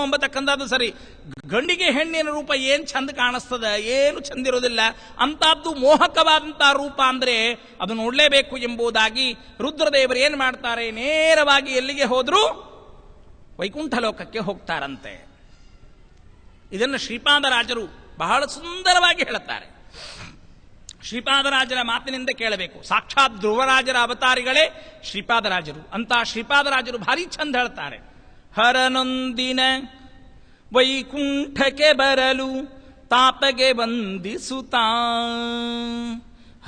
ಎಂಬತಕ್ಕಂಥದ್ದು ಸರಿ. ಗಂಡಿಗೆ ಹೆಣ್ಣಿನ ರೂಪ ಏನ್ ಚಂದ ಕಾಣಿಸ್ತದ, ಏನು ಚಂದಿರೋದಿಲ್ಲ. ಅಂತದ್ದು ಮೋಹಕವಾದಂತಹ ರೂಪ ಅಂದ್ರೆ ಅದು ನೋಡ್ಲೇಬೇಕು ಎಂಬುದಾಗಿ ರುದ್ರದೇವರು ಏನ್ ಮಾಡ್ತಾರೆ, ನೇರವಾಗಿ ಎಲ್ಲಿಗೆ ಹೋದ್ರು ವೈಕುಂಠ ಲೋಕಕ್ಕೆ ಹೋಗ್ತಾರಂತೆ. ಇದನ್ನು ಶ್ರೀಪಾದರಾಜರು ಬಹಳ ಸುಂದರವಾಗಿ ಹೇಳುತ್ತಾರೆ. ಶ್ರೀಪಾದರಾಜರ ಮಾತಿನಿಂದ ಕೇಳಬೇಕು. ಸಾಕ್ಷಾತ್ ಧ್ರುವರಾಜರ ಅವತಾರಿಗಳೇ ಶ್ರೀಪಾದರಾಜರು. ಅಂತ ಶ್ರೀಪಾದರಾಜರು ಭಾರಿ ಚಂದ ಹೇಳ್ತಾರೆ. ಹರನೊಂದಿನ ವೈಕುಂಠಕ್ಕೆ ಬರಲು ತಾಪಗೆ ವಂದಿಸುತ್ತಾ,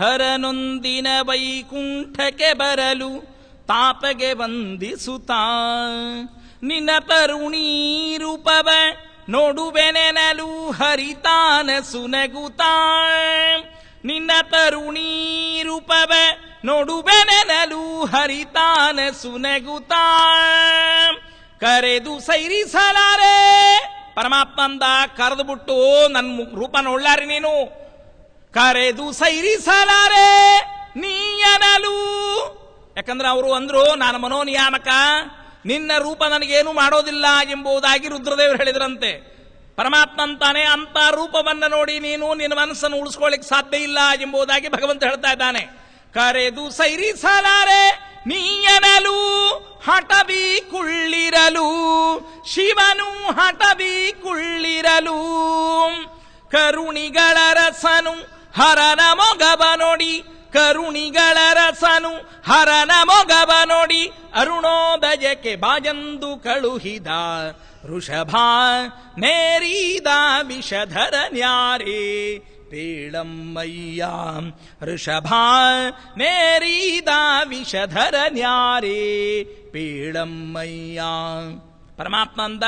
ಹರನೊಂದಿನ ವೈಕುಂಠಕ್ಕೆ ಬರಲು ತಾಪಗೆ ವಂದಿಸುತ್ತಾ, ನಿನ್ನ ತರುಣೀ ರೂಪವ ನೋಡುವೆನೆನಲು ಹರಿತಾನ ಸುನಗುತ್ತಾ, ನಿನ್ನ ತರುಣೀ ರೂಪವ ನೋಡುವೆನೆನಲು ಹರಿತಾನ ಸುನಗುತ್ತಾ, ಕರೆದು ಸೈರಿಸಲಾರೆ. ಪರಮಾತ್ಮಂದ ಕರೆದು ಬಿಟ್ಟು ನನ್ನ ರೂಪ ನೋಡ್ಲಾರಿ ನೀನು, ಕರೆದು ಸೈರಿಸಲಾರೆ ನೀಯನಲು. ಯಾಕಂದ್ರೆ ಅವರು ಅಂದ್ರು, ನಾನು ಮನೋನಿಯಾಮಕ, ನಿನ್ನ ರೂಪ ನನಗೇನು ಮಾಡೋದಿಲ್ಲ ಎಂಬುದಾಗಿ ರುದ್ರದೇವರು ಹೇಳಿದ್ರಂತೆ. ಪರಮಾತ್ಮಂತಾನೆ ಅಂತ ರೂಪವನ್ನ ನೋಡಿ ನೀನು ನಿನ್ನ ಮನಸ್ಸನ್ನು ಉಳಿಸ್ಕೊಳ್ಳಿಕ್ಕೆ ಸಾಧ್ಯ ಇಲ್ಲ ಎಂಬುದಾಗಿ ಭಗವಂತ ಹೇಳ್ತಾ ಇದ್ದಾನೆ. ಕರೆದು ಸೈರಿಸಲಾರೆ ನೀಯನಲು ಹಠಬಿ ಕುಳ್ಳಿರಲು, ಶಿವನು ಹಠಬಿ ಕುಳ್ಳಿರಲು, ಕರುಣಿಗಳ ರಸನು ಹರನ ಮೊಗವ ನೋಡಿ, ಕರುಣಿಗಳ ರಸನು ಹರನ ಮೊಗವ ನೋಡಿ, ಅರುಣೋದಯಕ್ಕೆ ಬಾಜಂದು ಕಳುಹಿದ ಋಷಭ ನೇರಿದ ವಿಷಧರ ನ್ಯಾರೇ ಪೇಳಮ್ಮಯ್ಯ, ಋಷಭ ನೇರಿದ ವಿಷಧರ ನ್ಯಾರೇ ಪೇಳಮ್ಮಯ್ಯ. ಪರಮಾತ್ಮ ಅಂದ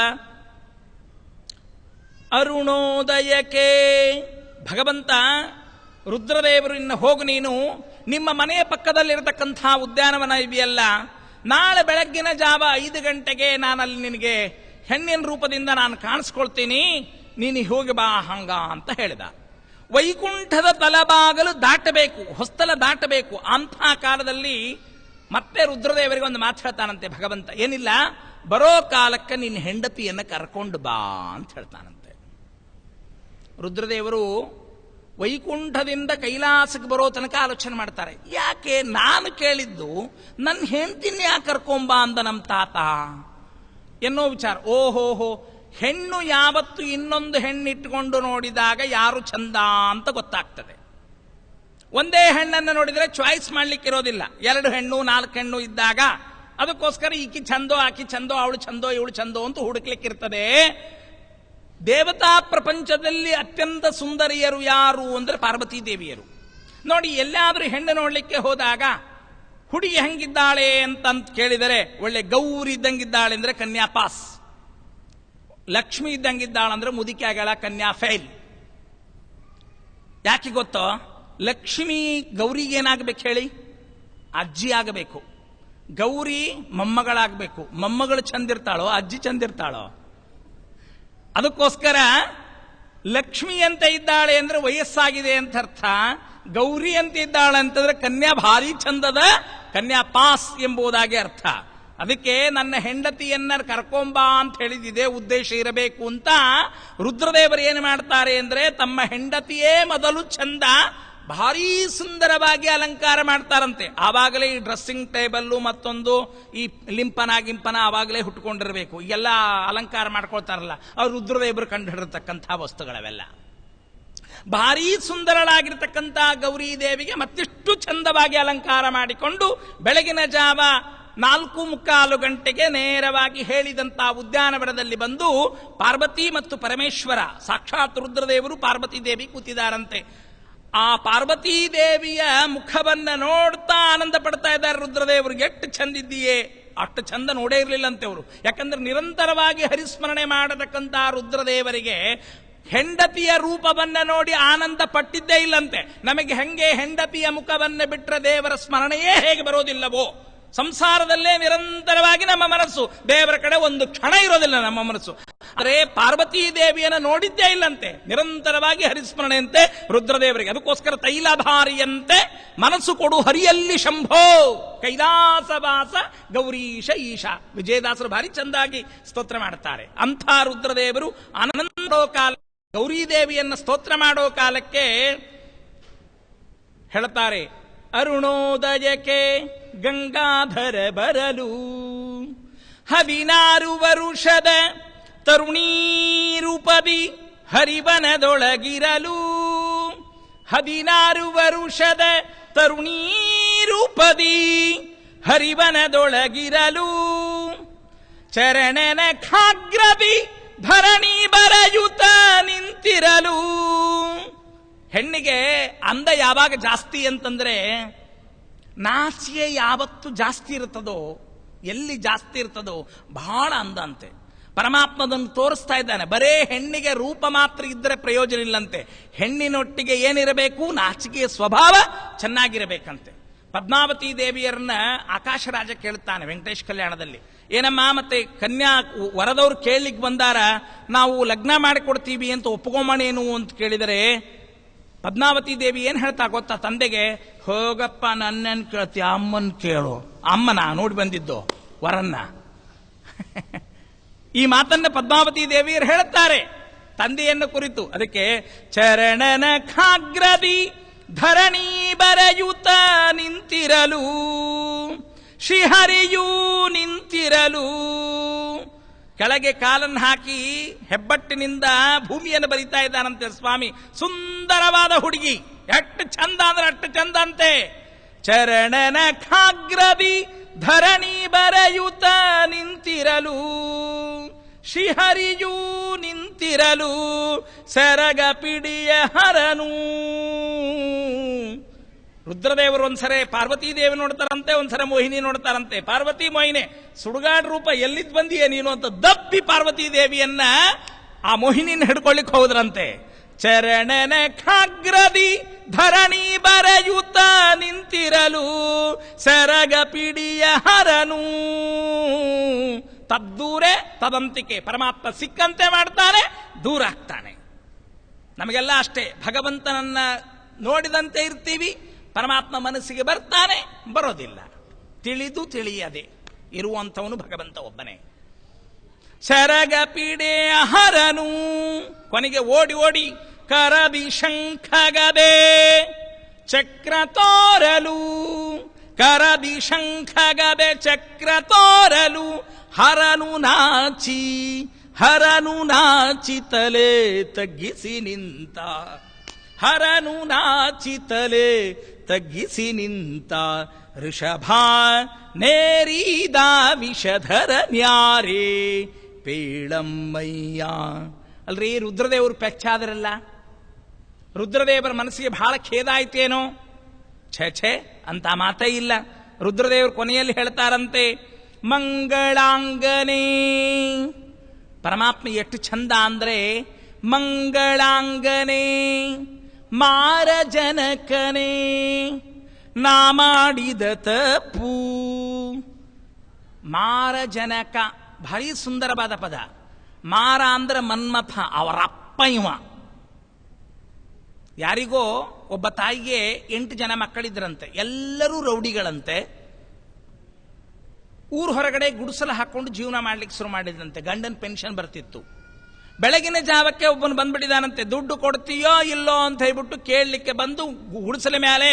ಅರುಣೋದಯಕ್ಕೆ. ಭಗವಂತ ರುದ್ರದೇವರು, ಇನ್ನು ಹೋಗು ನೀನು, ನಿಮ್ಮ ಮನೆಯ ಪಕ್ಕದಲ್ಲಿರತಕ್ಕಂಥ ಉದ್ಯಾನವನ ಇದೆಯಲ್ಲ, ನಾಳೆ ಬೆಳಗ್ಗಿನ ಜಾವ 5 ಗಂಟೆಗೆ ನಾನಲ್ಲಿ ನಿನಗೆ ಹೆಣ್ಣಿನ ರೂಪದಿಂದ ನಾನು ಕಾಣಿಸ್ಕೊಳ್ತೀನಿ, ನೀನು ಹೋಗಿ ಬಾ ಹಂಗ ಅಂತ ಹೇಳಿದ. ವೈಕುಂಠದ ತಲಬಾಗಲು ದಾಟಬೇಕು, ಹೊಸ್ತಲ ದಾಟಬೇಕು. ಅಂಥ ಕಾಲದಲ್ಲಿ ಮತ್ತೆ ರುದ್ರದೇವರಿಗೆ ಒಂದು ಮಾತು ಹೇಳ್ತಾನಂತೆ ಭಗವಂತ. ಏನಿಲ್ಲ, ಬರೋ ಕಾಲಕ್ಕೆ ನಿನ್ನ ಹೆಂಡತಿಯನ್ನು ಕರ್ಕೊಂಡು ಬಾ ಅಂತ ಹೇಳ್ತಾನಂತೆ. ರುದ್ರದೇವರು ವೈಕುಂಠದಿಂದ ಕೈಲಾಸಕ್ಕೆ ಬರೋ ತನಕ ಆಲೋಚನೆ ಮಾಡ್ತಾರೆ. ಯಾಕೆ ನಾನು ಕೇಳಿದ್ದು ನನ್ನ ಹೆಂಡತಿನ ಯಾಕೆ ಕರ್ಕೊಂಬಾ ಅಂದ ನಮ್ಮ ತಾತ ಎನ್ನೋ ವಿಚಾರ. ಓಹೋಹೋ, ಹೆಣ್ಣು ಯಾವತ್ತು ಇನ್ನೊಂದು ಹೆಣ್ಣಿಟ್ಟುಕೊಂಡು ನೋಡಿದಾಗ ಯಾರು ಚಂದ ಅಂತ ಗೊತ್ತಾಗ್ತದೆ. ಒಂದೇ ಹೆಣ್ಣನ್ನು ನೋಡಿದ್ರೆ ಚಾಯ್ಸ್ ಮಾಡ್ಲಿಕ್ಕೆ ಇರೋದಿಲ್ಲ. 2 ಹೆಣ್ಣು 4 ಹೆಣ್ಣು ಇದ್ದಾಗ ಅದಕ್ಕೋಸ್ಕರ ಈಕಿ ಚಂದೋ ಆಕಿ ಚಂದೋ ಅವಳು ಚಂದೋ ಇವಳು ಚಂದೋ ಅಂತ ಹುಡುಕ್ಲಿಕ್ಕೆ ಇರ್ತದೆ. ದೇವತಾ ಪ್ರಪಂಚದಲ್ಲಿ ಅತ್ಯಂತ ಸುಂದರಿಯರು ಯಾರು ಅಂದ್ರೆ ಪಾರ್ವತೀ ದೇವಿಯರು. ನೋಡಿ, ಎಲ್ಲಾದ್ರೂ ಹೆಣ್ಣು ನೋಡ್ಲಿಕ್ಕೆ ಹೋದಾಗ ಹುಡುಗಿ ಹೆಂಗಿದ್ದಾಳೆ ಅಂತ ಕೇಳಿದರೆ ಒಳ್ಳೆ ಗೌರಿ ಇದ್ದಂಗಿದ್ದಾಳೆ ಅಂದ್ರೆ ಕನ್ಯಾ ಪಾಸ್, ಲಕ್ಷ್ಮಿ ಇದ್ದಂಗಿದ್ದಾಳಂದ್ರೆ ಮುದುಕಿ ಆಗಳ ಕನ್ಯಾ ಫೇಲ್. ಯಾಕೆ ಗೊತ್ತೋ? ಲಕ್ಷ್ಮಿ ಗೌರಿಗೆ ಏನಾಗಬೇಕು ಹೇಳಿ? ಅಜ್ಜಿ ಆಗಬೇಕು. ಗೌರಿ ಮೊಮ್ಮಗಳಾಗಬೇಕು. ಮೊಮ್ಮಗಳು ಚಂದಿರ್ತಾಳೋ ಅಜ್ಜಿ ಚಂದಿರ್ತಾಳೋ? ಅದಕ್ಕೋಸ್ಕರ ಲಕ್ಷ್ಮಿ ಅಂತ ಇದ್ದಾಳೆ ಅಂದ್ರೆ ವಯಸ್ಸಾಗಿದೆ ಅಂತ ಅರ್ಥ. ಗೌರಿ ಅಂತ ಇದ್ದಾಳೆ ಅಂತಂದ್ರೆ ಕನ್ಯಾ ಭಾರಿ ಚಂದದ ಕನ್ಯಾ ಪಾಸ್ ಎಂಬುದಾಗಿ ಅರ್ಥ. ಅದಕ್ಕೆ ನನ್ನ ಹೆಂಡತಿಯನ್ನ ಕರ್ಕೊಂಬಾ ಅಂತ ಹೇಳಿದಿದೆ ಉದ್ದೇಶ ಇರಬೇಕು ಅಂತ ರುದ್ರದೇವರು ಏನು ಮಾಡ್ತಾರೆ ಅಂದ್ರೆ ತಮ್ಮ ಹೆಂಡತಿಯೇ ಮೊದಲು ಚಂದ, ಭಾರೀ ಸುಂದರವಾಗಿ ಅಲಂಕಾರ ಮಾಡ್ತಾರಂತೆ. ಆವಾಗಲೇ ಈ ಡ್ರೆಸ್ಸಿಂಗ್ ಟೇಬಲ್ಲು ಮತ್ತೊಂದು ಈ ಲಿಂಪನ ಆವಾಗಲೇ ಹುಟ್ಕೊಂಡಿರಬೇಕು. ಎಲ್ಲ ಅಲಂಕಾರ ಮಾಡ್ಕೊಳ್ತಾರಲ್ಲ, ಅವ್ರು ರುದ್ರದೇವರು ಕಂಡು ಹಿಡಿರ್ತಕ್ಕಂಥ ವಸ್ತುಗಳವೆಲ್ಲ. ಭಾರೀ ಸುಂದರಳಾಗಿರ್ತಕ್ಕಂಥ ಗೌರಿ ದೇವಿಗೆ ಮತ್ತಿಷ್ಟು ಚಂದವಾಗಿ ಅಲಂಕಾರ ಮಾಡಿಕೊಂಡು ಬೆಳಗಿನ ಜಾವ 4:45 ಗಂಟೆಗೆ ನೇರವಾಗಿ ಹೇಳಿದಂತ ಉದ್ಯಾನವನದಲ್ಲಿ ಬಂದು ಪಾರ್ವತಿ ಮತ್ತು ಪರಮೇಶ್ವರ ಸಾಕ್ಷಾತ್ ರುದ್ರದೇವರು ಪಾರ್ವತಿ ದೇವಿ ಕೂತಿದಾರಂತೆ. ಆ ಪಾರ್ವತೀ ದೇವಿಯ ಮುಖವನ್ನ ನೋಡ್ತಾ ಆನಂದ ಪಡ್ತಾ ಇದ್ದಾರೆ ರುದ್ರದೇವರು. ಎಷ್ಟು ಚಂದಿದ್ದೀಯೇ, ಅಷ್ಟು ಚಂದ ನೋಡೇ ಇರಲಿಲ್ಲಂತೆ ಅವರು. ಯಾಕಂದ್ರೆ ನಿರಂತರವಾಗಿ ಹರಿಸ್ಮರಣೆ ಮಾಡತಕ್ಕಂಥ ರುದ್ರದೇವರಿಗೆ ಹೆಂಡತಿಯ ರೂಪವನ್ನ ನೋಡಿ ಆನಂದ ಪಟ್ಟಿದ್ದೇ ಇಲ್ಲಂತೆ. ನಮಗೆ ಹೆಂಗೆ ಹೆಂಡತಿಯ ಮುಖವನ್ನ ಬಿಟ್ಟರೆ ದೇವರ ಸ್ಮರಣೆಯೇ ಹೇಗೆ ಬರೋದಿಲ್ಲವೋ, ಸಂಸಾರದಲ್ಲೇ ನಿರಂತರವಾಗಿ ನಮ್ಮ ಮನಸ್ಸು ದೇವರ ಕಡೆ ಒಂದು ಕ್ಷಣ ಇರೋದಿಲ್ಲ ನಮ್ಮ ಮನಸ್ಸು. ಆದರೆ ಪಾರ್ವತೀ ದೇವಿಯನ್ನು ನೋಡಿದ್ದೇ ಇಲ್ಲಂತೆ. ನಿರಂತರವಾಗಿ ಹರಿಸ್ಮರಣೆಯಂತೆ ರುದ್ರದೇವರಿಗೆ. ಅದಕ್ಕೋಸ್ಕರ ತೈಲಧಾರಿಯಂತೆ ಮನಸ್ಸು ಕೊಡು ಹರಿಯಲ್ಲಿ ಶಂಭೋ ಕೈಲಾಸವಾಸ ಗೌರೀಶ ಈಶ. ವಿಜಯದಾಸರು ಭಾರಿ ಚಂದಾಗಿ ಸ್ತೋತ್ರ ಮಾಡುತ್ತಾರೆ. ಅಂಥ ರುದ್ರದೇವರು ಆನಂದೋ ಕಾಲ ಗೌರೀದೇವಿಯನ್ನು ಸ್ತೋತ್ರ ಮಾಡೋ ಕಾಲಕ್ಕೆ ಹೇಳ್ತಾರೆ, ಅರುಣೋದಯಕ್ಕೆ ಗಂಗಾಧರ ಬರಲು 16 ವರುಷದ ತರುಣೀರೂಪದಿ ಹರಿವನದೊಳಗಿರಲು. 16 ವರುಷದ ತರುಣೀರೂಪದಿ ಹರಿವನದೊಳಗಿರಲು. ಚರಣನ ಖಾಗ್ರದಿ ಧರಣಿ ಬರಯುತ ನಿಂತಿರಲು. ಹೆಣ್ಣಿಗೆ ಅಂದ ಯಾವಾಗ ಜಾಸ್ತಿ ಅಂತಂದ್ರೆ, ನಾಚಿಕೆ ಯಾವತ್ತು ಜಾಸ್ತಿ ಇರ್ತದೋ, ಎಲ್ಲಿ ಜಾಸ್ತಿ ಇರ್ತದೋ ಬಹಳ ಅಂದ ಅಂತೆ. ಪರಮಾತ್ಮದನ್ನು ತೋರಿಸ್ತಾ ಇದ್ದಾನೆ. ಬರೇ ಹೆಣ್ಣಿಗೆ ರೂಪ ಮಾತ್ರ ಇದ್ದರೆ ಪ್ರಯೋಜನ ಇಲ್ಲಂತೆ. ಹೆಣ್ಣಿನೊಟ್ಟಿಗೆ ಏನಿರಬೇಕು? ನಾಚಿಕೆಯ ಸ್ವಭಾವ ಚೆನ್ನಾಗಿರಬೇಕಂತೆ. ಪದ್ಮಾವತಿ ದೇವಿಯರನ್ನ ಆಕಾಶರಾಜ ಕೇಳುತ್ತಾನೆ ವೆಂಕಟೇಶ್ ಕಲ್ಯಾಣದಲ್ಲಿ, ಏನಮ್ಮ ಮತ್ತೆ ಕನ್ಯಾ ವರದವ್ರು ಕೇಳಲಿಕ್ಕೆ ಬಂದಾರ, ನಾವು ಲಗ್ನ ಮಾಡಿಕೊಡ್ತೀವಿ ಅಂತ ಒಪ್ಕೊಂಬಣೇನು ಅಂತ ಕೇಳಿದರೆ ಪದ್ಮಾವತಿ ದೇವಿ ಏನ್ ಹೇಳ್ತಾ ಗೊತ್ತಾ ತಂದೆಗೆ? ಹೋಗಪ್ಪ, ನನ್ನೇನು ಕೇಳ್ತಿ, ಅಮ್ಮನ್ ಕೇಳು. ಅಮ್ಮನ ನೋಡಿ ಬಂದಿದ್ದು ವರನ್ನ. ಈ ಮಾತನ್ನ ಪದ್ಮಾವತಿ ದೇವಿಯರು ಹೇಳುತ್ತಾರೆ ತಂದೆಯನ್ನು ಕುರಿತು. ಅದಕ್ಕೆ ಚರಣನ ಖಾಗ್ರದಿ ಧರಣಿ ಬರೆಯುತ್ತ ನಿಂತಿರಲು, ಶ್ರೀಹರಿಯೂ ನಿಂತಿರಲು. ಕೆಳಗೆ ಕಾಲನ್ನು ಹಾಕಿ ಹೆಬ್ಬಟ್ಟಿನಿಂದ ಭೂಮಿಯನ್ನು ಬರಿತಾ ಇದ್ದಾನಂತೆ ಸ್ವಾಮಿ. ಸುಂದರವಾದ ಹುಡುಗಿ, ಎಷ್ಟು ಚಂದ ಅಂದ್ರೆ ಅಷ್ಟು ಚಂದ ಅಂತೆ. ಚರಣನ ಖಾಗ್ರದಿ ಧರಣಿ ಬರೆಯುತ್ತ ನಿಂತಿರಲು, ಶ್ರೀಹರಿಯೂ ನಿಂತಿರಲು. ಸರಗ ಪಿಡಿಯ ಹರನು. ರುದ್ರದೇವರು ಒಂದ್ಸರೆ ಪಾರ್ವತೀ ದೇವಿ ನೋಡ್ತಾರಂತೆ, ಒಂದ್ಸರೆ ಮೋಹಿನಿ ನೋಡ್ತಾರಂತೆ. ಪಾರ್ವತಿ ಮೋಹಿನಿ ಸುಡುಗಾಡ್ ರೂಪ ಎಲ್ಲಿದ್ ಬಂದಿಯೇ ನೀನು ಅಂತ ದಪ್ಪಿ ಪಾರ್ವತೀ ದೇವಿಯನ್ನ ಆ ಮೋಹಿನಿನ ಹಿಡ್ಕೊಳ್ಳಿಕ್ ಹೋದ್ರಂತೆ. ಚರಣನ ಖಾಗ್ರದಿ ಧರಣಿ ಬರೆಯುತ್ತ ನಿಂತಿರಲು, ಸರಗ ಪಿಡಿಯ ಹರನು. ತದ್ದೂರೇ ತದಂತಿಕೆ. ಪರಮಾತ್ಮ ಸಿಕ್ಕಂತೆ ಮಾಡ್ತಾನೆ, ದೂರ ಆಗ್ತಾನೆ. ನಮಗೆಲ್ಲ ಅಷ್ಟೇ, ಭಗವಂತನನ್ನ ನೋಡಿದಂತೆ ಇರ್ತೀವಿ, ಪರಮಾತ್ಮ ಮನಸ್ಸಿಗೆ ಬರ್ತಾನೆ, ಬರೋದಿಲ್ಲ. ತಿಳಿದು ತಿಳಿಯದೆ ಇರುವಂಥವನು ಭಗವಂತ ಒಬ್ಬನೇ. ಸರಗ ಪಿಡೆ ಹರನು. ಕೊನೆಗೆ ಓಡಿ ಓಡಿ ಕರದಿ ಶಂಖಗದೆ ಚಕ್ರ ತೋರಲು. ಕರದಿ ಶಂಖಗದೆ ಚಕ್ರ ತೋರಲು. ಹರನು ನಾಚಿ ಹರನು ನಾಚಿತಲೆ ತಗ್ಗಿಸಿ ನಿಂತ. ಹರನು ನಾಚಿತಲೆ ತಗ್ಗಿಸಿ ನಿಂತ. ಋಷಭ ನೇರಿದ ವಿಷಧರ ನ್ಯಾರೇ ಪೇಳಮ್ಮಯ್ಯ. ಅಲ್ರಿ ರುದ್ರದೇವರು ಪೆಚ್ಚಾದ್ರಲ್ಲ, ರುದ್ರದೇವರ ಮನಸ್ಸಿಗೆ ಬಹಳ ಖೇದ ಆಯ್ತೇನೋ? ಛೇ ಅಂತ ಮಾತೇ ಇಲ್ಲ. ರುದ್ರದೇವರು ಕೊನೆಯಲ್ಲಿ ಹೇಳ್ತಾರಂತೆ, ಮಂಗಳಾಂಗನೇ. ಪರಮಾತ್ಮ ಎಷ್ಟು ಚಂದ ಅಂದ್ರೆ, ಮಂಗಳಾಂಗನೇ ಮಾರ ಜನಕನೇ ನಾ ಮಾಡಿದ ತಪ್ಪು. ಮಾರ ಜನಕ ಭಾರಿ ಸುಂದರವಾದ ಪದ. ಮಾರ ಅಂದ್ರೆ ಮನ್ಮಥ, ಅವರ ಅಪ್ಪ ಇವ. ಯಾರಿಗೋ ಒಬ್ಬ ತಾಯಿಗೆ 8 ಜನ ಮಕ್ಕಳಿದ್ರಂತೆ, ಎಲ್ಲರೂ ರೌಡಿಗಳಂತೆ. ಊರು ಹೊರಗಡೆ ಗುಡಿಸಲು ಹಾಕೊಂಡು ಜೀವನ ಮಾಡ್ಲಿಕ್ಕೆ ಶುರು ಮಾಡಿದ್ರಂತೆ. ಗಂಡನ ಪೆನ್ಷನ್ ಬರ್ತಿತ್ತು. ಬೆಳಗಿನ ಜಾವಕ್ಕೆ ಒಬ್ಬನು ಬಂದ್ಬಿಟ್ಟಿದಾನಂತೆ. ದುಡ್ಡು ಕೊಡ್ತೀಯೋ ಇಲ್ಲೋ ಅಂತ ಹೇಳ್ಬಿಟ್ಟು ಕೇಳಲಿಕ್ಕೆ ಬಂದು ಗುಡಿಸಲ ಮೇಲೆ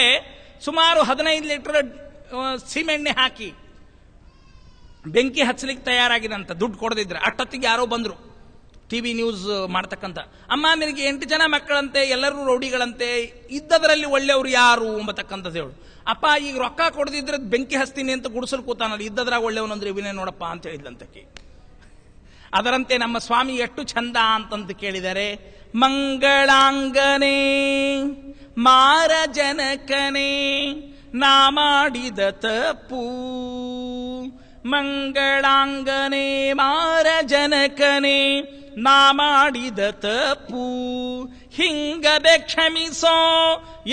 ಸುಮಾರು 15 ಲೀಟರ್ ಸೀಮೆಣ್ಣೆ ಹಾಕಿ ಬೆಂಕಿ ಹಚ್ಚಲಿಕ್ಕೆ ತಯಾರಾಗಿದಂತ. ದುಡ್ಡು ಕೊಡದಿದ್ರೆ ಅಷ್ಟೊತ್ತಿಗೆ ಯಾರೋ ಬಂದ್ರು, ಟಿವಿ ನ್ಯೂಸ್ ಮಾಡ್ತಕ್ಕಂಥ. ಅಮ್ಮ, ನಿನಗೆ 8 ಜನ ಮಕ್ಕಳಂತೆ, ಎಲ್ಲರೂ ರೌಡಿಗಳಂತೆ, ಇದ್ದದರಲ್ಲಿ ಒಳ್ಳೆಯವರು ಯಾರು ಎಂಬತಕ್ಕಂಥದ್ದು ಹೇಳು. ಅಪ್ಪ, ಈಗ ರೊಕ್ಕ ಕೊಡದಿದ್ರೆ ಬೆಂಕಿ ಹಚ್ತೀನಿ ಅಂತ ಗುಡಿಸಲು ಕೂತಾನಲ್ಲ, ಇದ್ದದ್ರಾಗ ಒಳ್ಳೆಯವನಂದ್ರೆ ಇವನೇ ನೋಡಪ್ಪ ಅಂತ ಹೇಳಿದಂತಕ್ಕೆ. ಅದರಂತೆ ನಮ್ಮ ಸ್ವಾಮಿ ಎಷ್ಟು ಚಂದ ಅಂತಂತ ಕೇಳಿದರೆ, ಮಂಗಳಾಂಗನೇ ಮಾರ ಜನಕನೇ ನಾ ಮಾಡಿದ ತಪ್ಪು. ಮಂಗಳಾಂಗನೇ ಮಾರ ಜನಕನೇ ನಾ ಮಾಡಿದ ತಪ್ಪು. ಹಿಂಗದೆ ಕ್ಷಮಿಸೋ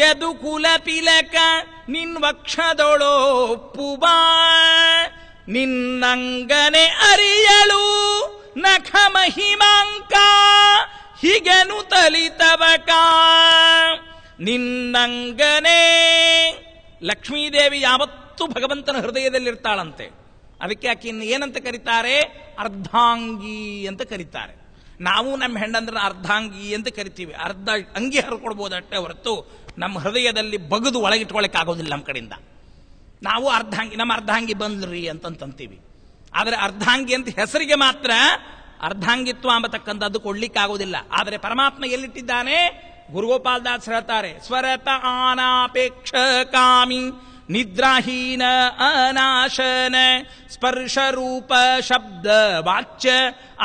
ಯದು ಕುಲ ತಿಲಕ ನಿನ್ ವಕ್ಷದೊಳೊಪ್ಪುವ. ನಿನ್ನಂಗನೆ ಅರಿಯಲು ನಖ ಮಹಿಮಾಂಕ ಹೀಗೆನು ತಲಿತವಕ ನಿನ್ನಂಗನೇ. ಲಕ್ಷ್ಮೀದೇವಿ ಯಾವತ್ತೂ ಭಗವಂತನ ಹೃದಯದಲ್ಲಿರ್ತಾಳಂತೆ. ಅದಕ್ಕೆ ಆಕೆ ಏನಂತ ಕರೀತಾರೆ? ಅರ್ಧಾಂಗಿ ಅಂತ ಕರೀತಾರೆ. ನಾವು ನಮ್ಮ ಹೆಣ್ಣಂದ್ರೆ ಅರ್ಧಾಂಗಿ ಅಂತ ಕರಿತೀವಿ. ಅರ್ಧ ಅಂಗಿ ಹರ್ಕೊಡ್ಬೋದಷ್ಟೇ ಹೊರತು ನಮ್ಮ ಹೃದಯದಲ್ಲಿ ಬಗದು ಒಳಗಿಟ್ಕೊಳಕ್ಕೆ ಆಗೋದಿಲ್ಲ ನಮ್ಮ ಕಡೆಯಿಂದ. ನಾವು ಅರ್ಧಾಂಗಿ, ನಮ್ಮ ಅರ್ಧಾಂಗಿ ಬಂದ್ರಿ ಅಂತಂತೀವಿ. ಆದರೆ ಅರ್ಧಾಂಗಿ ಅಂತ ಹೆಸರಿಗೆ ಮಾತ್ರ ಅರ್ಧಾಂಗಿತ್ವ ಅಂಬತಕ್ಕಂಥದ್ದು ಕೊಡ್ಲಿಕ್ಕಾಗೋದಿಲ್ಲ. ಆದರೆ ಪರಮಾತ್ಮ ಎಲ್ಲಿಟ್ಟಿದ್ದಾನೆ? ಗುರುಗೋಪಾಲದಾಸ್ ಹೇಳ್ತಾರೆ, ಸ್ವರತ ಆನಾಪೇಕ್ಷ ಕಾಮಿ ನಿದ್ರಾಹೀನ ಅನಾಶನ ಸ್ಪರ್ಶ ರೂಪ ಶಬ್ದ ವಾಚ್ಯ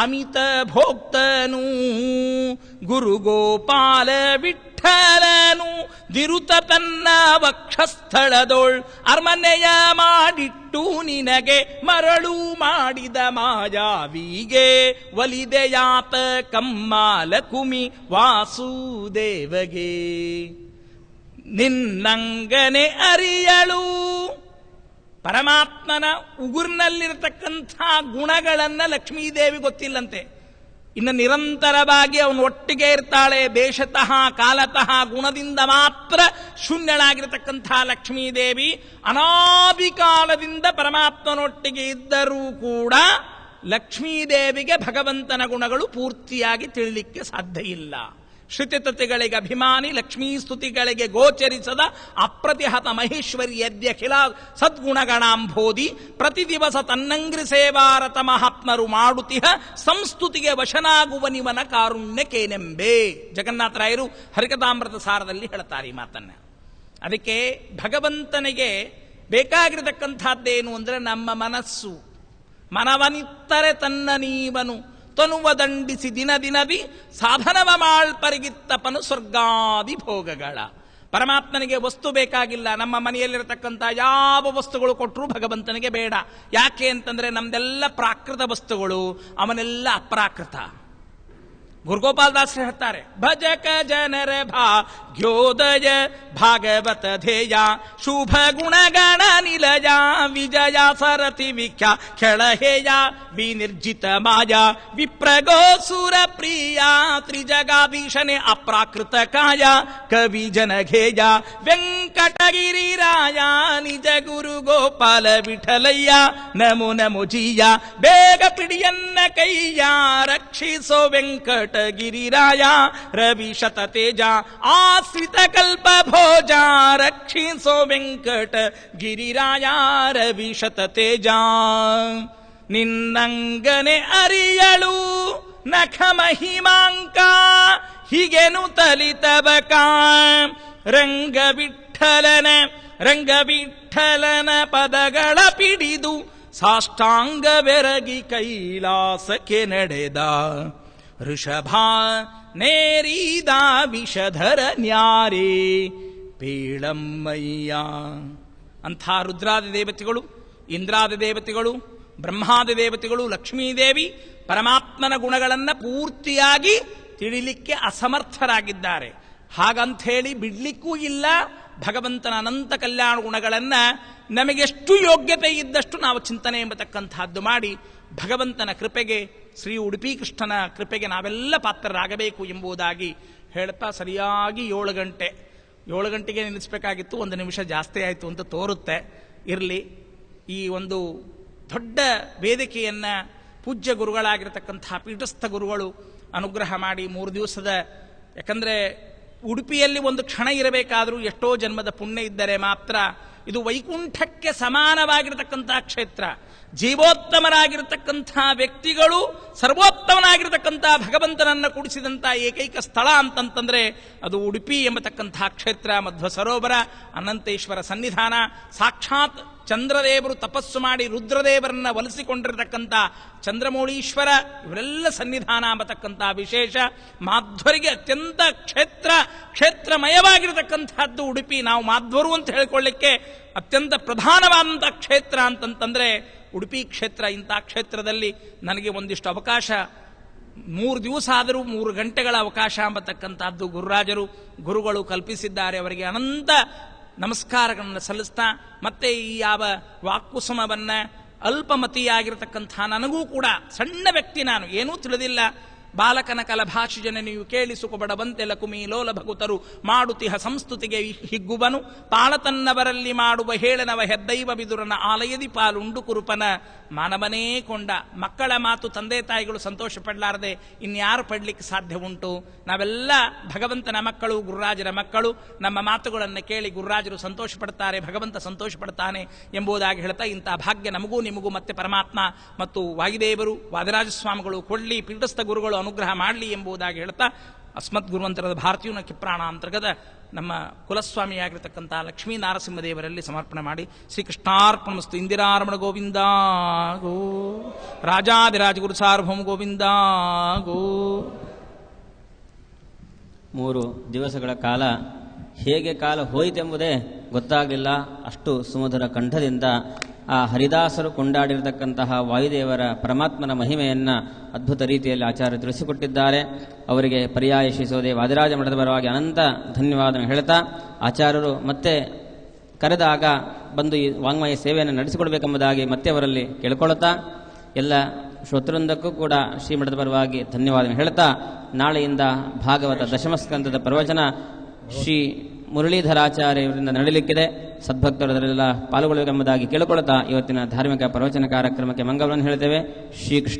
ಅಮಿತ ಭೋಕ್ತನು ಗುರುಗೋಪಾಲ ವಿಠಲನು ದಿರುತ ತನ್ನ ವಕ್ಷಸ್ಥಳದೊಳ್ ಅರ್ಮನೆಯ ಮಾಡಿಟ್ಟು ನಿನಗೆ ಮರಳು ಮಾಡಿದ ಮಾಯಾವಿಗೆ ಒಲಿದೆಯಾತ ಕಮ್ಮಾಲ ಕುಮಿ ವಾಸುದೇವಗೆ. ನಿನ್ನಂಗನೆ ಅರಿಯಳು. ಪರಮಾತ್ಮನ ಉಗುರ್ನಲ್ಲಿರತಕ್ಕಂಥ ಗುಣಗಳನ್ನ ಲಕ್ಷ್ಮೀದೇವಿ ಗೊತ್ತಿಲ್ಲಂತೆ. ಇನ್ನು ನಿರಂತರವಾಗಿ ಅವನು ಒಟ್ಟಿಗೆ ಇರ್ತಾಳೆ. ದೇಶತಃ ಕಾಲತಃ ಗುಣದಿಂದ ಮಾತ್ರ ಶೂನ್ಯಳಾಗಿರತಕ್ಕಂಥ ಲಕ್ಷ್ಮೀದೇವಿ ಅನಾದಿ ಕಾಲದಿಂದ ಪರಮಾತ್ಮನೊಟ್ಟಿಗೆ ಇದ್ದರೂ ಕೂಡ ಲಕ್ಷ್ಮೀದೇವಿಗೆ ಭಗವಂತನ ಗುಣಗಳು ಪೂರ್ತಿಯಾಗಿ ತಿಳಿಲಿಕ್ಕೆ ಸಾಧ್ಯ ಇಲ್ಲ. ಶ್ರುತಿತತಿಗಳಿಗೆ ಅಭಿಮಾನಿ, ಲಕ್ಷ್ಮೀ ಸ್ತುತಿಗಳಿಗೆ ಗೋಚರಿಸದ ಅಪ್ರತಿಹತ ಮಹೇಶ್ವರಿ ಯದ್ಯಖಿಲ ಸದ್ಗುಣಗಣಾಂಬೋಧಿ ಪ್ರತಿ ದಿವಸ ತನ್ನಂಗ್ರಿ ಸೇವಾರತ ಮಹಾತ್ಮರು ಮಾಡುತ್ತಿಹ ಸಂಸ್ತುತಿಗೆ ವಶನಾಗುವನಿವನ ಕಾರುಣ್ಯಕೇನೆಂಬೆ. ಜಗನ್ನಾಥರಾಯರು ಹರಿಕಥಾಮೃತ ಸಾರದಲ್ಲಿ ಹೇಳ್ತಾರೆ ಈ ಮಾತನ್ನ. ಅದಕ್ಕೆ ಭಗವಂತನಿಗೆ ಬೇಕಾಗಿರತಕ್ಕಂಥದ್ದೇನು ಅಂದರೆ ನಮ್ಮ ಮನಸ್ಸು. ಮನವನಿತ್ತರೆ ತನ್ನ ನೀವನು ತನುವ ದಂಡಿಸಿ ದಿನ ದಿನದಿ ಸಾಧನವ ಮಾಳ್ಪರಿಗಿತ್ತಪನು ಸ್ವರ್ಗಾದಿ ಭೋಗಗಳ. ಪರಮಾತ್ಮನಿಗೆ ವಸ್ತು ಬೇಕಾಗಿಲ್ಲ. ನಮ್ಮ ಮನೆಯಲ್ಲಿರತಕ್ಕಂಥ ಯಾವ ವಸ್ತುಗಳು ಕೊಟ್ಟರೂ ಭಗವಂತನಿಗೆ ಬೇಡ. ಯಾಕೆ ಅಂತಂದ್ರೆ ನಮ್ದೆಲ್ಲ ಪ್ರಾಕೃತ ವಸ್ತುಗಳು, ಅವನೆಲ್ಲ ಅಪ್ರಾಕೃತ. ಗುರುಗೋಪಾಲದಾಸ್ ಹೇಳ್ತಾರೆ, ಭಜಕ ಜನರ ಭಾಗ್ಯೋದಯ ಭಾಗವತ ಧ್ಯೇಯ ಶುಭ ಗುಣಗಣ ನಿಲಯ ವಿಜಯ ಸರತಿ ವಿಖ್ಯ ಕೆಳಹೇಯ ವಿನಿರ್ಜಿತ ಮಾಯ ವಿಪ್ರಗೋಸುರ ಪ್ರಿಯ ತ್ರಿಜಗಾಧೀಶನೆ ಅಪ್ರಾಕೃತ ಕಾಯ ಕವಿ ಜನಘೇಯ ವೆಂಕಟಗಿರಿ ರಾಯ ನಿಜ ಗುರು ಗೋಪಾಲ ವಿಠಲಯ್ಯ ನಮೋ ನಮೋ ಜೀಯ ಬೇಗ ಪಿಡಿಯನ್ನ ಕೈಯ ರಕ್ಷಿಸೋ ವೆಂಕಟ ಗಿರಿರಾಯ ರವಿ ಶತ ತೇಜ ಆಶ್ರಿತ ಕಲ್ಪ ಭೋಜ ರಕ್ಷಿಸೋ ವೆಂಕಟ ಗಿರಿರಾಯ ರವಿ ಶತ ತೇಜ. ನಿನ್ನಂಗನೆ ಅರಿಯಳು ನಖ ಮಹಿಮಾಂಕ ಹೀಗೆನು ತಲಿತಬಕ ರಂಗವಿಠಲನ ಪದಗಳ ಪಿಡಿದು ಸಾಷ್ಟಾಂಗ ಬೆರಗಿ ಕೈಲಾಸಕ್ಕೆ ನಡೆದ ಋಷಭ ನೇರಿದ ವಿಷಧರ ನ್ಯಾರೇ ಪೇಳಮ್ಮಯ್ಯ. ಅಂಥ ರುದ್ರಾದಿ ದೇವತೆಗಳು, ಇಂದ್ರಾದಿ ದೇವತೆಗಳು, ಬ್ರಹ್ಮಾದಿ ದೇವತೆಗಳು, ಲಕ್ಷ್ಮೀದೇವಿ ಪರಮಾತ್ಮನ ಗುಣಗಳನ್ನು ಪೂರ್ತಿಯಾಗಿ ತಿಳಿಲಿಕ್ಕೆ ಅಸಮರ್ಥರಾಗಿದ್ದಾರೆ. ಹಾಗಂಥೇಳಿ ಬಿಡ್ಲಿಕ್ಕೂ ಇಲ್ಲ. ಭಗವಂತನ ಅನಂತ ಕಲ್ಯಾಣ ಗುಣಗಳನ್ನು ನಮಗೆಷ್ಟು ಯೋಗ್ಯತೆ ಇದ್ದಷ್ಟು ನಾವು ಚಿಂತನೆ ಎಂಬತಕ್ಕಂಥದ್ದು ಮಾಡಿ ಭಗವಂತನ ಕೃಪೆಗೆ, ಶ್ರೀ ಉಡುಪಿ ಕೃಷ್ಣನ ಕೃಪೆಗೆ ನಾವೆಲ್ಲ ಪಾತ್ರರಾಗಬೇಕು ಎಂಬುದಾಗಿ ಹೇಳ್ತಾ, ಸರಿಯಾಗಿ 7 ಗಂಟೆಗೆ ನಿಲ್ಲಿಸಬೇಕಾಗಿತ್ತು. 1 ನಿಮಿಷ ಜಾಸ್ತಿ ಆಯಿತು ಅಂತ ತೋರುತ್ತೆ. ಇರಲಿ, ಈ ಒಂದು ದೊಡ್ಡ ವೇದಿಕೆಯನ್ನ ಪೂಜ್ಯ ಗುರುಗಳಾಗಿರತಕ್ಕಂಥ ಪೀಠಸ್ಥ ಗುರುಗಳು ಅನುಗ್ರಹ ಮಾಡಿ 3 ದಿವಸದ, ಯಾಕಂದರೆ ಉಡುಪಿಯಲ್ಲಿ ಒಂದು ಕ್ಷಣ ಇರಬೇಕಾದರೂ ಎಷ್ಟೋ ಜನ್ಮದ ಪುಣ್ಯ ಇದ್ದರೆ ಮಾತ್ರ ಇದು ವೈಕುಂಠಕ್ಕೆ ಸಮಾನವಾಗಿರತಕ್ಕಂಥ ಕ್ಷೇತ್ರ. ಜೀವೋತ್ತಮರಾಗಿರತಕ್ಕಂಥ ವ್ಯಕ್ತಿಗಳು ಸರ್ವೋತ್ತಮನಾಗಿರತಕ್ಕಂಥ ಭಗವಂತನನ್ನು ಕೂಡಿಸಿದಂಥ ಏಕೈಕ ಸ್ಥಳ ಅಂತಂತಂದ್ರೆ ಅದು ಉಡುಪಿ ಎಂಬತಕ್ಕಂಥ ಕ್ಷೇತ್ರ. ಮಧ್ವ ಸರೋವರ, ಅನಂತೇಶ್ವರ ಸನ್ನಿಧಾನ, ಸಾಕ್ಷಾತ್ ಚಂದ್ರದೇವರು ತಪಸ್ಸು ಮಾಡಿ ರುದ್ರದೇವರನ್ನ ಒಲಿಸಿಕೊಂಡಿರತಕ್ಕಂಥ ಚಂದ್ರಮೌಳೀಶ್ವರ, ಇವರೆಲ್ಲ ಸನ್ನಿಧಾನ ಎಂಬತಕ್ಕಂಥ ವಿಶೇಷ. ಮಾಧ್ವರಿಗೆ ಅತ್ಯಂತ ಕ್ಷೇತ್ರಮಯವಾಗಿರತಕ್ಕಂಥದ್ದು ಉಡುಪಿ. ನಾವು ಮಾಧ್ವರು ಅಂತ ಹೇಳಿಕೊಳ್ಳಿಕ್ಕೆ ಅತ್ಯಂತ ಪ್ರಧಾನವಾದಂಥ ಕ್ಷೇತ್ರ ಅಂತಂತಂದ್ರೆ ಉಡುಪಿ ಕ್ಷೇತ್ರ. ಇಂಥ ಕ್ಷೇತ್ರದಲ್ಲಿ ನನಗೆ ಒಂದಿಷ್ಟು ಅವಕಾಶ, 3 ದಿವಸ ಆದರೂ 3 ಗಂಟೆಗಳ ಅವಕಾಶ ಎಂಬತಕ್ಕಂಥದ್ದು ಗುರುಗಳು ಕಲ್ಪಿಸಿದ್ದಾರೆ. ಅವರಿಗೆ ಅನಂತ ನಮಸ್ಕಾರಗಳನ್ನು ಸಲ್ಲಿಸ್ತಾ, ಮತ್ತೆ ಈ ಯಾವ ವಾಕ್ಕುಸುಮವನ್ನ ಅಲ್ಪಮತಿಯಾಗಿರತಕ್ಕಂಥ ನನಗೂ ಕೂಡ ಸಣ್ಣ ವ್ಯಕ್ತಿ, ನಾನು ಏನೂ ತಿಳಿದಿಲ್ಲ. ಬಾಲಕನ ಕಲಭಾಷಿ ಜನನಿಯು ಕೇಳಿಸುಕೊಬಡವಂತೆ ಲಕುಮಿ ಲೋಲಭಗುತರು ಮಾಡುತಿಹ ಸಂಸ್ತುತಿಗೆ ಹಿಗ್ಗುವನು ತಾಳತನ್ನವರಲ್ಲಿ ಮಾಡುವ ಹೇಳನವ ಹೆದ್ದೈವ ಬಿದುರನ ಆಲಯದಿ ಪಾಲುಂಡು ಕುರುಪನ ಮಾನವನೇ ಕೊಂಡ. ಮಕ್ಕಳ ಮಾತು ತಂದೆ ತಾಯಿಗಳು ಸಂತೋಷ ಪಡಲಾರದೆ ಇನ್ಯಾರು ಪಡ್ಲಿಕ್ಕೆ ಸಾಧ್ಯ ಉಂಟು? ನಾವೆಲ್ಲ ಭಗವಂತನ ಮಕ್ಕಳು, ಗುರುರಾಜರ ಮಕ್ಕಳು. ನಮ್ಮ ಮಾತುಗಳನ್ನು ಕೇಳಿ ಗುರುರಾಜರು ಸಂತೋಷ ಪಡ್ತಾರೆ, ಭಗವಂತ ಸಂತೋಷ ಪಡ್ತಾನೆ ಎಂಬುದಾಗಿ ಹೇಳ್ತಾ, ಇಂಥ ಭಾಗ್ಯ ನಮಗೂ ನಿಮಗೂ ಮತ್ತೆ ಪರಮಾತ್ಮ ಮತ್ತು ವಾಯುದೇವರು ವಾದಿರಾಜಸ್ವಾಮಿಗಳು ಕೊಳ್ಳಿ, ಪೀಠಸ್ಥ ಗುರುಗಳು ಅನುಗ್ರಹ ಮಾಡಲಿ ಎಂಬುದಾಗಿ ಹೇಳ್ತಾ, ಅಸ್ಮತ್ ಗುರುವಂತರದ ಭಾರತೀಯ ಕಿಪ್ರಾಣ ಅಂತರ್ಗತ ನಮ್ಮ ಕುಲಸ್ವಾಮಿಯಾಗಿರ್ತಕ್ಕಂಥ ಲಕ್ಷ್ಮೀ ನಾರಸಿಂಹದೇವರಲ್ಲಿ ಸಮರ್ಪಣೆ ಮಾಡಿ ಶ್ರೀಕೃಷ್ಣಾರ್ಪಣಮಸ್ತು. ಇಂದಿರಾರಮಣ ಗೋವಿಂದ ಗೋ, ರಾಜಾದಿರಾಜ ಗುರು ಸಾರ್ವಭೌಮ ಗೋವಿಂದ ಗೋ. 3 ದಿವಸಗಳ ಕಾಲ ಹೇಗೆ ಕಾಲ ಹೋಯಿತೆಂಬುದೇ ಗೊತ್ತಾಗಲಿಲ್ಲ. ಅಷ್ಟು ಸುಮಧುರ ಕಂಠದಿಂದ ಆ ಹರಿದಾಸರು ಕೊಂಡಾಡಿರತಕ್ಕಂತಹ ವಾಯುದೇವರ ಪರಮಾತ್ಮನ ಮಹಿಮೆಯನ್ನು ಅದ್ಭುತ ರೀತಿಯಲ್ಲಿ ಆಚಾರ್ಯ ತಿಳಿಸಿಕೊಟ್ಟಿದ್ದಾರೆ. ಅವರಿಗೆ ಪರ್ಯಾಯ ಶ್ರೀ ಸೋದೆ ವಾದಿರಾಜ ಮಠದ ಪರವಾಗಿ ಅನಂತ ಧನ್ಯವಾದ ಹೇಳ್ತಾ, ಆಚಾರ್ಯರು ಮತ್ತೆ ಕರೆದಾಗ ಬಂದು ಈ ವಾಂಗ್ಮಯ ಸೇವೆಯನ್ನು ನಡೆಸಿಕೊಡಬೇಕೆಂಬುದಾಗಿ ಮತ್ತೆ ಅವರಲ್ಲಿ ಕೇಳಿಕೊಳ್ಳುತ್ತಾ, ಎಲ್ಲ ಶ್ರೋತೃಂದಕ್ಕೂ ಕೂಡ ಶ್ರೀಮಠದ ಪರವಾಗಿ ಧನ್ಯವಾದ ಹೇಳ್ತಾ, ನಾಳೆಯಿಂದ ಭಾಗವತ ದಶಮಸ್ಕಂದದ ಪ್ರವಚನ ಶ್ರೀ ಮುರಳೀಧರಾಚಾರ್ಯವರಿಂದ ನಡೆಯಲಿಕ್ಕಿದೆ. ಸದ್ಭಕ್ತರದರೆಲ್ಲ ಪಾಲ್ಗೊಳ್ಳಬೇಕೆಂಬುದಾಗಿ ಕೇಳಿಕೊಳ್ಳುತ್ತಾ ಇವತ್ತಿನ ಧಾರ್ಮಿಕ ಪ್ರವಚನ ಕಾರ್ಯಕ್ರಮಕ್ಕೆ ಮಂಗಲವನ್ನು ಹೇಳ್ತೇವೆ. ಶ್ರೀಕೃಷ್ಣ